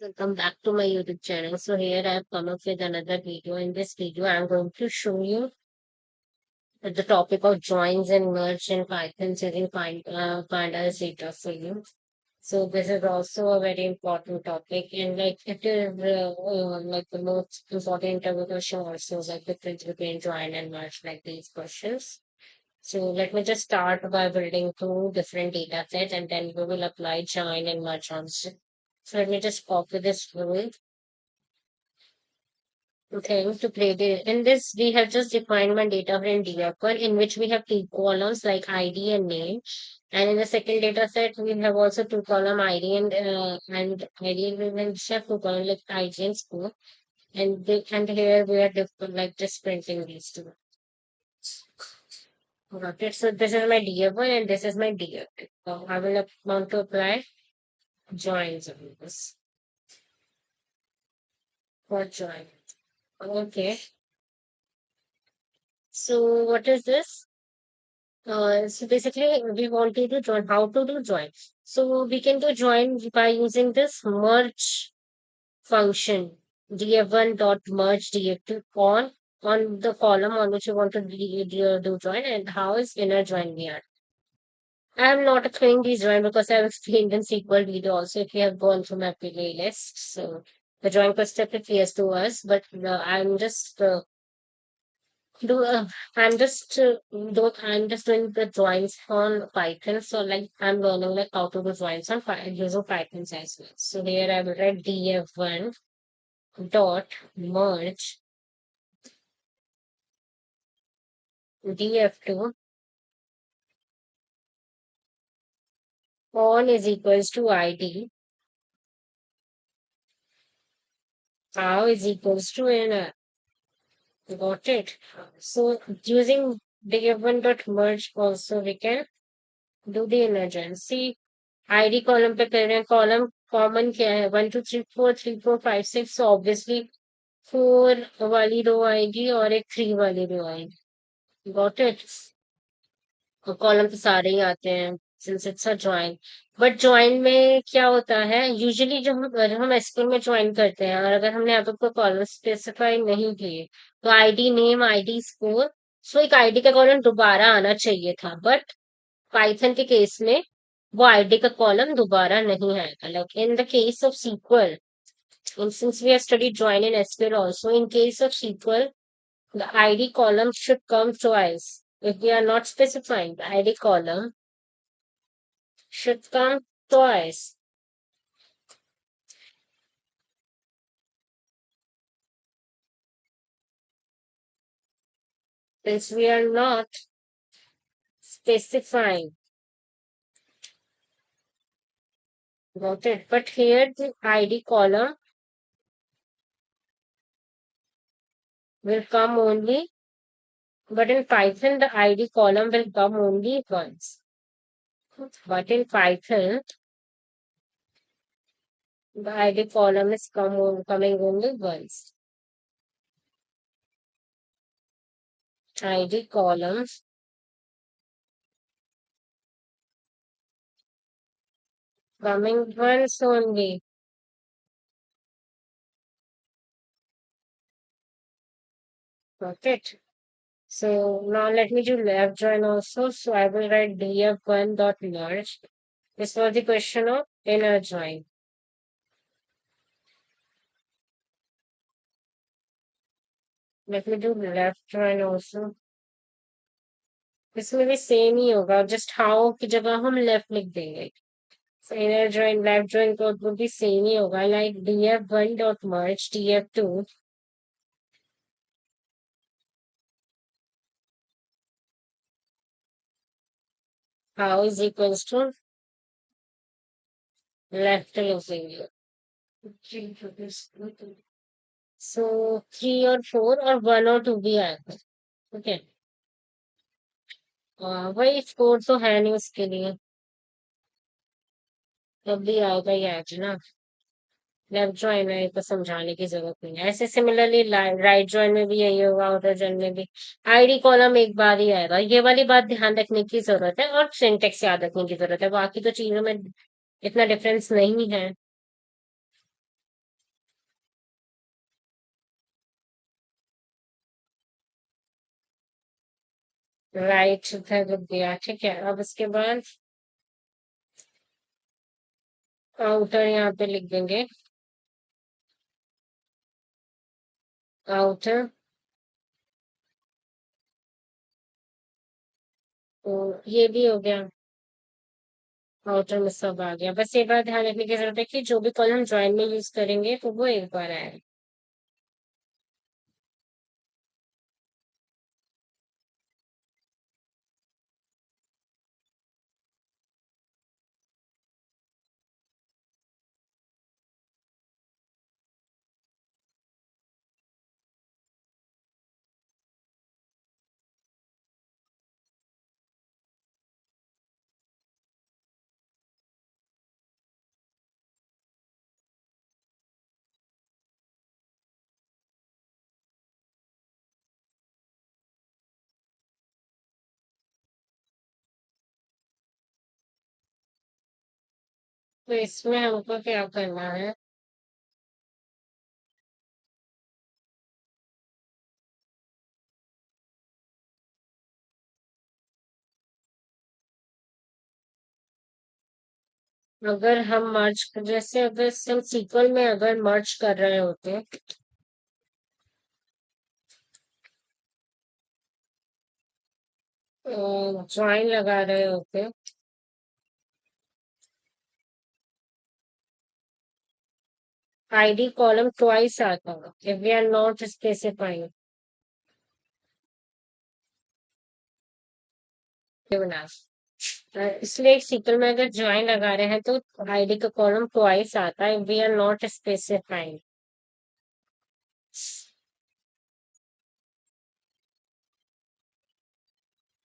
Welcome back to my YouTube channel. So here I have come up with another video. In this video, I'm going to show you the topic of joins and merge in Python using pandas data for you. So this is also a very important topic, and like it is like the most important interview question also, like difference between join and merge, like these questions. So let me just start by building two different data sets, and then we will apply join and merge also. So let me just copy this rule thing to play the in this we have just defined one data frame df1 in which we have two columns like id and name, and in the second data set we have also two column id and id, and we will have two column like id and school, and here we are like just printing these two. Okay, so this is my df1 and this is my df2. So I will want to apply joins on this for join. Okay, so what is this? So basically, we wanted to join. How to do join? So we can do join by using this merge function, df1 dot merge df2 on the column on which you want to do join, and how is inner join we are. I am not explaining these join because I have explained in SQL video also if you have gone through my playlist. So the join concept is clear to us, but do I'm just doing the joins on Python. So like I'm learning like how to do joins on using Python as well. So here I will write df1 dot merge df2 on is equals to id, how is equals to inner. Got it? So using df1 dot merge also we can do the inner join. See id column पे कर रहे हैं, column common क्या है 1 2 3 4 3 4 5 6, so obviously 4 वाली रो आएगी और एक 3 वाली रो आएगी. Got it? और कॉलम तो सारे ही आते हैं since it's a join. But join में क्या होता है यूजुअली जब हम एसक्यूएल में ज्वाइन करते हैं और अगर हमने यहाँ पे कोई कॉलम स्पेसिफाई नहीं किए तो आईडी नेम आईडी स्कोर, सो एक आईडी का कॉलम दोबारा आना चाहिए था, बट पाइथन के केस में वो आईडी का कॉलम दोबारा नहीं आएगा. Like in the case of SQL, and since we have studied join in SQL also, in case of SQL, the ID column should come twice. If we are not specifying, the ID column should come twice. Since we are not specifying. Got it? But here the ID column will come only, but in Python the ID column will come only once. But in Python, the ID column is coming only once. ID columns coming once only. Got it? So now let me do left join also. So I will write df1 dot merge. This was the question of inner join. Let me do left join also. इसमें भी same ही होगा, just how की जगह हम left लिख देंगे. So inner join left join code would be same ही होगा, like df1 dot merge df2 how is equals to left लिख देंगे. So 3 और 4 और 1 और 2 भी आएगा. ओके, वही स्कोर तो है नहीं उसके लिए, तब भी आएगा ही आएगा ना. लेफ्ट जॉइन में तो समझाने की जरूरत नहीं है. ऐसे सिमिलरली राइट जॉइन में भी यही होगा, आउटर जॉइन में भी आईडी कॉलम एक बार ही आएगा. ये वाली बात ध्यान रखने की जरूरत है और सिंटेक्स याद रखने की जरूरत है, बाकी तो चीजों में इतना डिफरेंस नहीं है. राइट उधर लिख दिया, ठीक है। अब इसके बाद आउटर यहाँ पे लिख देंगे, आउटर। तो ये भी हो गया, आउटर में सब आ गया। बस ये बात ध्यान रखने की जरूरत है कि जो भी कॉलम ज्वाइन में यूज करेंगे तो वो एक बार आए। तो इसमें हमको क्या करना है, अगर हम मर्ज, जैसे अगर हम सीक्वल में अगर मर्ज कर रहे होते, ज्वाइन लगा रहे होते, आईडी कॉलम ट्वाइस आता if we are not specifying, इसलिए एक सीक्वल में अगर ज्वाइन लगा रहे हैं तो आईडी का कॉलम ट्वाइस आता है, we are not specifying.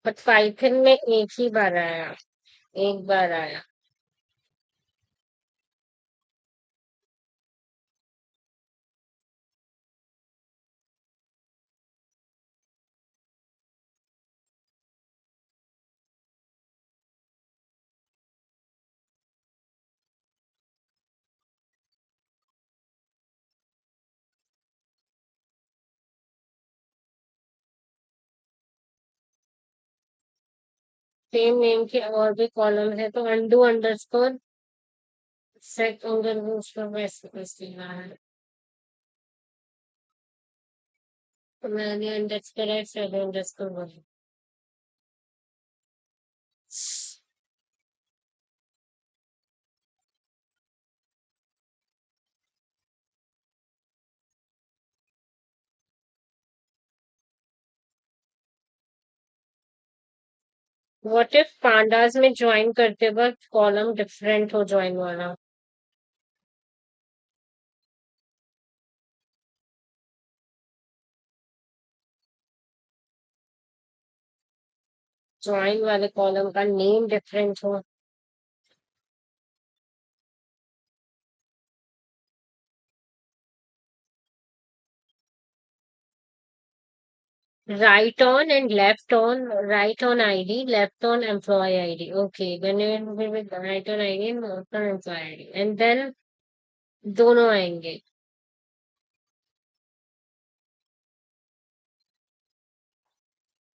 But Python में एक ही बार आया, एक बार आया। सेम नेम के और भी कॉलम है तो अंडू अंडरस्कोर सेट अंडर उसका वैसे वैसे देना है। तो मैंने अंडरस्कोर है, set underscore one. What if pandas में ज्वाइन करते वक्त कॉलम डिफरेंट हो ज्वाइन वाला। ज्वाइन वाले कॉलम का नेम डिफरेंट हो। Right on and left on, right on ID, left on employee ID. Okay, when you will with right on ID and left on employee ID. And then दोनों आएंगे।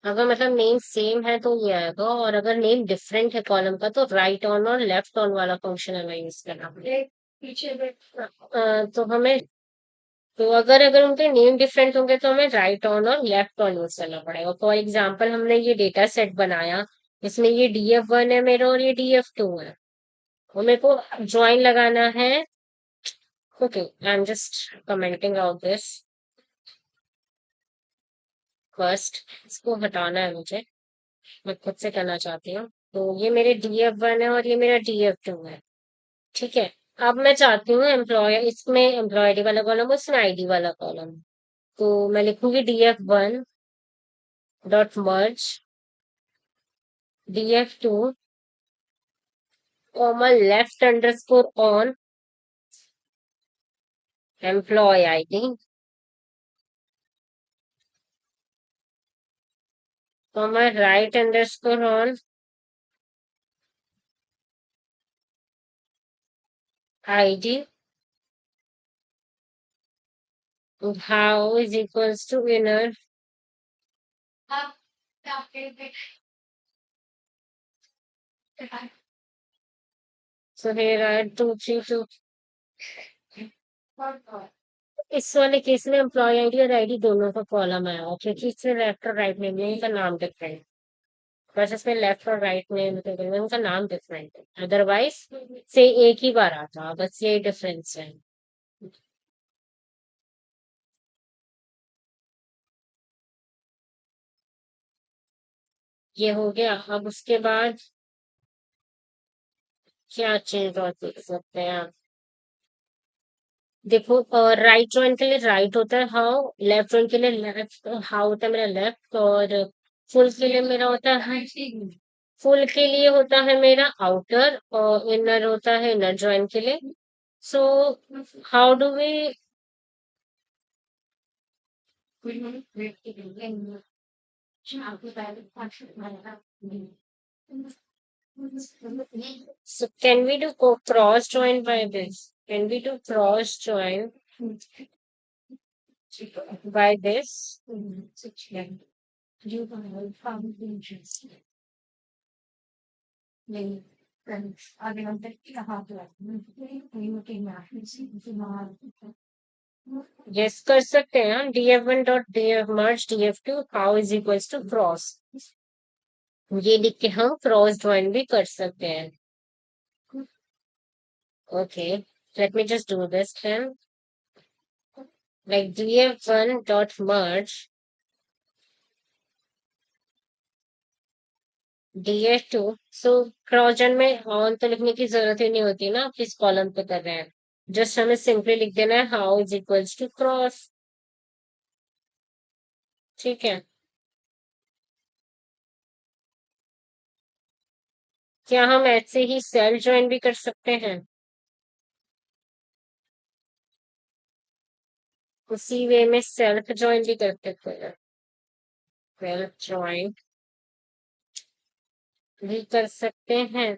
अगर मतलब name same है तो ये आएगा, और अगर नेम डिफरेंट है कॉलम का तो राइट ऑन और लेफ्ट ऑन वाला फंक्शन हमें यूज करना पड़ेगा। पीछे तो हमें, तो अगर अगर उनके नेम डिफरेंट होंगे तो हमें राइट ऑन और लेफ्ट ऑन यूज करना पड़ेगा। फॉर एग्जाम्पल हमने ये डेटा सेट बनाया, इसमें ये DF1 है मेरा और ये DF2 है, और मेरे को ज्वाइन लगाना है। Okay, I am just commenting out this first, इसको हटाना है मुझे, मैं खुद से करना चाहती हूँ। तो ये मेरे DF1 है और ये मेरा DF2 है, ठीक है। अब मैं चाहती हूँ एम्प्लॉय, इसमें एम्प्लॉय आईडी वाला कॉलम, उसमें आईडी वाला कॉलम। तो मैं लिखूंगी DF1 dot merge DF2 comma left underscore on employ ID comma right underscore on ID, how is equals to inner So here I had 232. इस वाले केस में एम्प्लॉय आईडी और आईडी दोनों का कॉलम आया क्योंकि इसमें लेफ्ट और राइट में भी उनका नाम डिफरेंट, बस इसमें लेफ्ट और राइट में उनका नाम डिफरेंट है, अदरवाइज से एक ही बार आता, बस ये डिफरेंस है। ये हो गया। अब उसके बाद क्या चेंज और देख सकते हैं आप? देखो, राइट जॉइंट के लिए राइट होता है हाउ, लेफ्ट जॉइंट के लिए लेफ्ट हाउ होता है मेरा लेफ्ट, और फुल के लिए मेरा होता है, फुल के लिए होता है मेरा आउटर, और इनर होता है इनर जॉइंट के लिए। So how do we so can we do cross join by this? Can we do cross join by this? Yes, कर सकते हैं। df1 dot df merge df2 how is equals to cross, ये लिख के हम cross join भी कर सकते हैं। Okay, let me just do this then. Like df1 dot merge df2, so cross join में ऑन तो लिखने की जरूरत ही नहीं होती ना, किस कॉलम पे कर रहे हैं, जस्ट हमें सिंपली लिख देना है how is equals to cross. ठीक है। क्या हम ऐसे ही सेल ज्वाइन भी कर सकते हैं? उसी वे में सेल्फ ज्वाइन भी कर सकते हैं, सेल्फ ज्वाइन भी कर सकते हैं।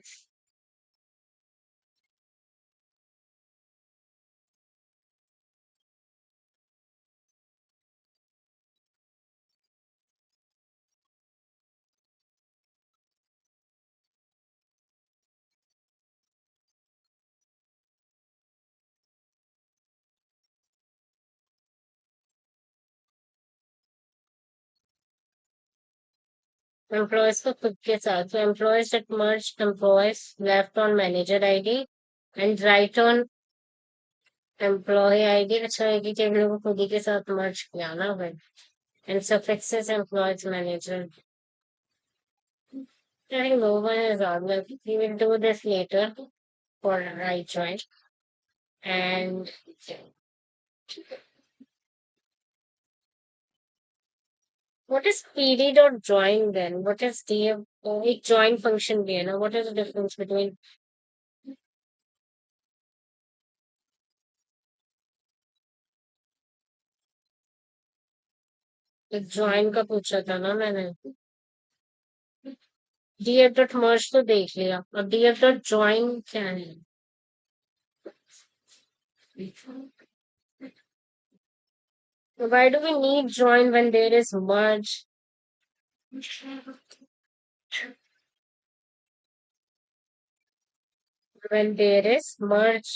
एम्प्लॉयज को खुद के साथ, तो employees at merge employees left on manager ID and right on employ ID. अच्छा है कि टेबल को खुद ही के साथ मर्ज किया ना भाई, and suffixes employees manager. I think no one is on. We will do this later for right join. And what is PD dot join then? What is DF? Oh, एक join function भी है ना? What is the difference between एक join का पूछा था ना मैंने? DF dot merge तो देख लिया, अब DF dot join क्या है? Why do we need join when there is merge? When there is merge,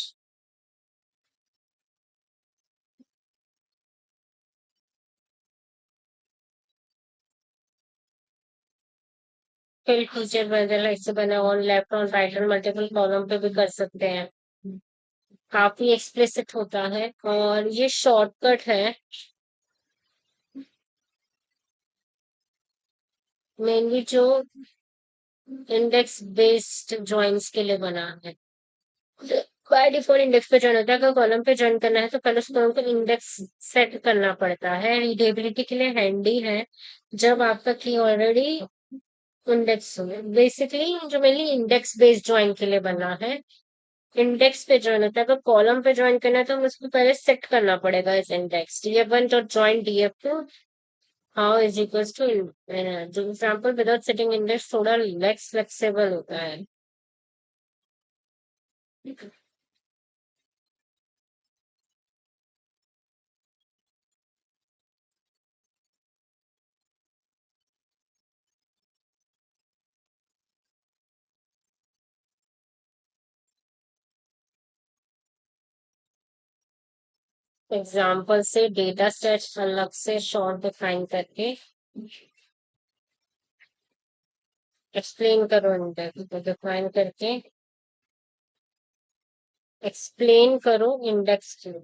फिर फीचर बदल इससे बना ऑन लेफ्ट ऑन राइट और मल्टीपल कॉलम पे भी कर सकते हैं। काफी एक्सप्लिसिट होता है और ये शॉर्टकट है, मेनली जो इंडेक्स बेस्ड जॉइंस के लिए बना है। बाय डिफॉल्ट इंडेक्स पे जॉइन होता है, अगर कॉलम पे जॉइन करना है तो पहले उस कॉलम को इंडेक्स सेट करना पड़ता है, रीडेबिलिटी के लिए हैंडी है जब आपका की ऑलरेडी इंडेक्स हो। बेसिकली जो मेनली इंडेक्स बेस्ड जॉइन के लिए बना है, इंडेक्स पे जॉइन होता है, अगर कॉलम पे जॉइन करना है तो हमें उसको पहले सेट करना पड़ेगा इस index df1 dot join df2 how is equals to, जो एग्जांपल विदाउट सेटिंग इंडेक्स थोड़ा लेस फ्लेक्सिबल होता है। एग्जाम्पल से डेटा सेट अलग से शॉर्ट डिफाइन करके एक्सप्लेन करो, इंडेक्स को डिफाइन करके एक्सप्लेन करो इंडेक्स को।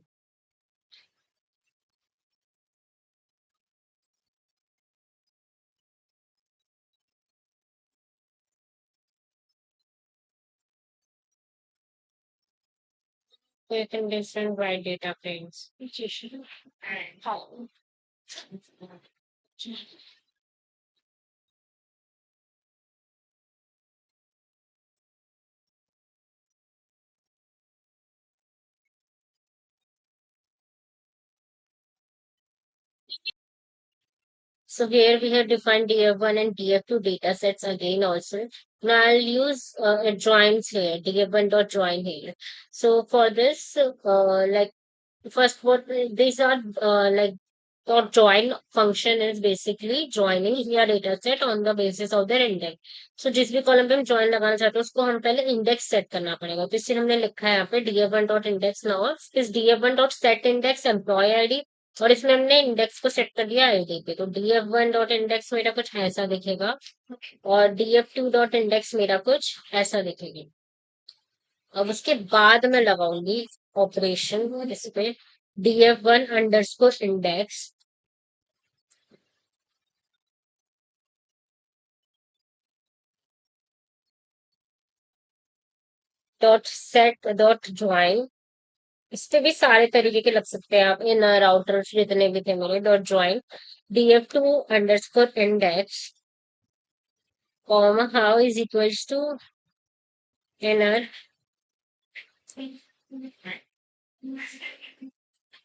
Creating different wide data frames. So here we have defined DF1 and DF2 data sets again also. Now I'll use joins here, DF1 dot join here. So for this, like first what these are like dot join function is basically joining your data set on the basis of their index. So जिस भी column पे हम join लगाना चाहते हैं उसको हम पहले इंडेक्स सेट करना पड़ेगा, तो इसलिए हमने लिखा है यहाँ पे df1 डॉट इंडेक्स नाउ इस df1 dot set index employ ID, और इसमें हमने इंडेक्स को सेट कर दिया आईडी पे, तो df1 डॉट इंडेक्स मेरा कुछ ऐसा दिखेगा और df2 डॉट इंडेक्स मेरा कुछ ऐसा दिखेगा। अब उसके बाद मैं लगाऊंगी ऑपरेशन इस पे df1 underscore index dot set dot join. इससे भी सारे तरीके के लग सकते हैं आप, इनर आउटर जितने भी थे मेरे, dot join df2 underscore index comma how is equals to inner.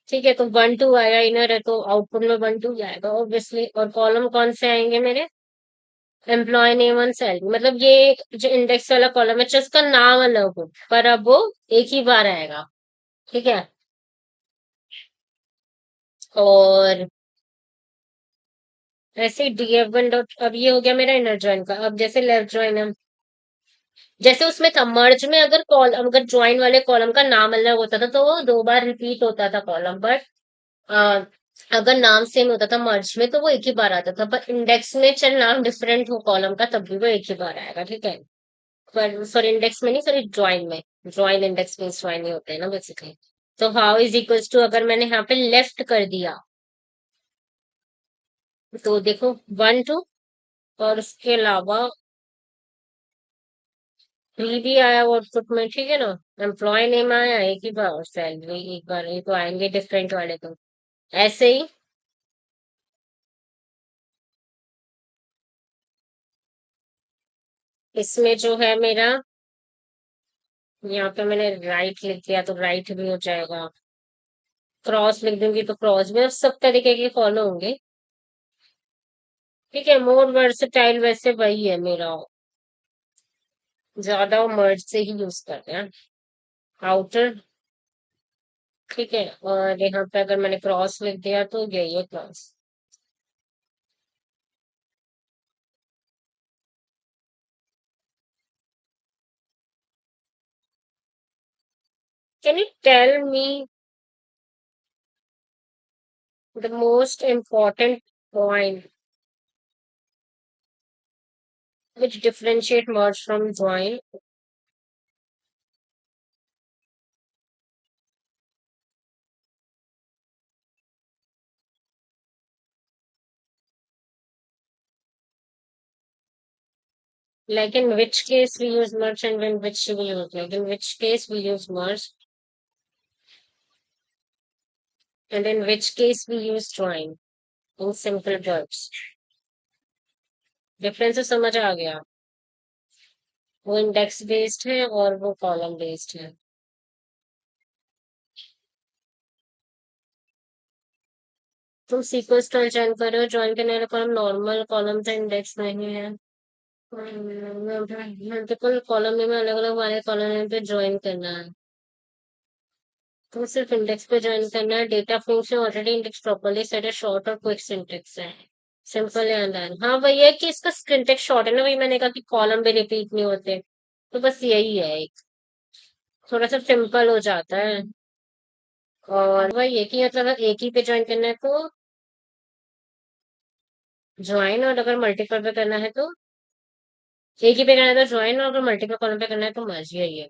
ठीक है, तो 1 2 आएगा, इनर है तो आउटपुट में 1 2 आएगा ऑब्वियसली। और कॉलम कौन से आएंगे मेरे, एम्प्लॉय नेम एंड सैलरी, मतलब ये जो इंडेक्स वाला कॉलम है जिसका नाम अलग हो पर अब वो एक ही बार आएगा। ठीक है, और ऐसे df1 डॉट, अब ये हो गया मेरा इनर जॉइन का। अब जैसे लेफ्ट जॉइन है, जैसे उसमें था मर्ज में, अगर कॉलम अगर ज्वाइन वाले कॉलम का नाम अलग होता था तो वो 2 बार रिपीट होता था कॉलम, बट अगर नाम सेम होता था मर्ज में तो वो एक ही बार आता था, पर इंडेक्स में चल नाम डिफरेंट हो कॉलम का तब भी वो एक ही बार आएगा। ठीक है, पर सॉरी इंडेक्स में नहीं, सॉरी ज्वाइन में, ज्वाइन इंडेक्स में ज्वाइन ही होते हैं ना बेसिकली। तो हाउ इज इक्वल्स टू अगर मैंने यहाँ पे लेफ्ट कर दिया तो देखो 1 2, और उसके अलावा 3 भी आया आउटपुट में। ठीक है ना, एम्प्लॉय नेम आया एक ही बार और सैलरी एक बार, ये तो आएंगे डिफरेंट वाले तो। ऐसे ही इसमें जो है मेरा, यहाँ पे मैंने राइट लिख दिया तो राइट भी हो जाएगा, क्रॉस लिख दूंगी तो क्रॉस भी, अब सब तरीके के फॉलो होंगे। ठीक है, मोर वर्सटाइल वैसे वही है मेरा, ज्यादा मर्ज से ही यूज करते हैं आउटर। ठीक है, और यहाँ पे अगर मैंने क्रॉस लिख दिया तो यही है cross. Can you tell me the most important point which differentiate merge from join? Like in which case we use merge and in which we use, like in which case we use merge and in which case we use join, in simple verbs. Difference समझ आ गया, वो index based है और वो column based है। तुम sequence trans join कर रहे हो, ज्वाइन करने वाला कॉलम नॉर्मल कॉलम से इंडेक्स नहीं है। मल्टीपल कॉलम में अलग अलग वाले कॉलम पे ज्वाइन करना है, तो सिर्फ इंडेक्स पे ज्वाइन करना है। डेटा फ्रेम से ऑलरेडी इंडेक्स प्रॉपर्ली सेट है, शॉर्ट और क्विक सिंटेक्स है, सिंपल एंड डन। हाँ वही है कि इसका सिंटेक्स शॉर्ट है ना, वही मैंने कहा कि कॉलम भी रिपीट नहीं होते, तो बस यही है एक, थोड़ा सा सिंपल हो जाता है। और वही एक ही मतलब एक ही पे ज्वाइन करना है तो ज्वाइन, और अगर मल्टीपल पे करना है तो एक ही पे करना है तो ज्वाइन, और अगर मल्टीपल कॉलम पे करना है तो मर्ज, यही है।